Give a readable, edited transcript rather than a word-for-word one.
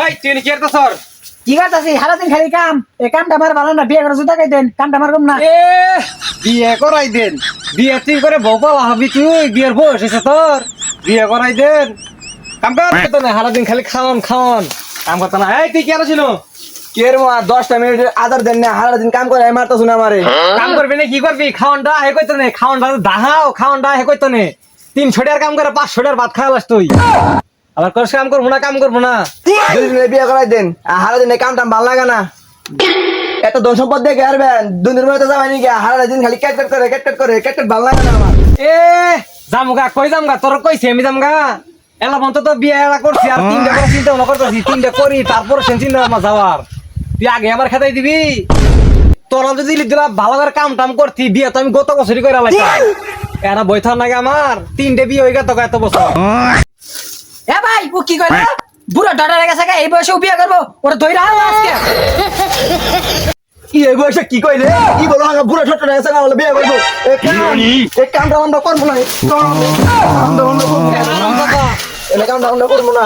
ওই তুই কি করতেছ সর কি করতেছি সারাদিন খালি কাম এই কামটা আমার ভালো না বিয়ে করে জুতা খাই দেন কামটা আমার কম না এ বিয়ে করাই দেন বিয়ে তুই করে বউ পাওয়া হবি তুই বিয়ের বয়স হয়েছে তোর বিয়ে করাই দেন কাম করতে না সারাদিন খালি খাওয়ান খাওয়ান কাম করতে না এই তুই কি ছিল কের মা 10টা মিনিট আদার দেন না সারা দিন কাম করে মারতাছ না আমারে কাম করবি না কি করবি খাওয়ানটা হে কইতো নে খাওয়ানটা দাহাও খাওয়ানটা হে কইতো নে 300 টাকার কাম করে 500 টাকার ভাত খাওয়ালাস তুই আবার কোর্স কাম করবো না দুই দিনে বিয়ে করাই দেন সারা দিন এই কামটা ভালো লাগে না এত ধন সম্পদ দেখে আরবেন দুনিয়ার মধ্যে যাবেন কি সারা দিন খালি ক্যাট ভালো লাগে না আমার এ জামগা কই জামগা তোর কইছি আমি জামগা এলা বন্ধ তো বিয়ে এলা করছি আর 3টা করে চিন্তা ভাবনা করতেছি 3টা করি তারপর সেন চিন্তা ভাবনা যাওয়ার তুই আগে আমার খেতাই দিবি তোরা যদি দিলা ভালো করে কাম টাম করতি বিয়ে তো আমি গত বছরই করে লাইতাম এরা বইথার নাকি আমার 3টে বিয়ে হয়ে গেল এত বছর এ ভাই ও কি করে বুড়ো ডডা লেগে থাকে এই বয়সে বিয়ে করবো ওরা ধইরা হাল আজকে কি এই বয়সে কি কইলে কি বলো আমি বুড়া ছোট হয়ে গেছে না বলে বিয়ে করব এই কামটা আমরা করব না এই কামটা আমরা করব না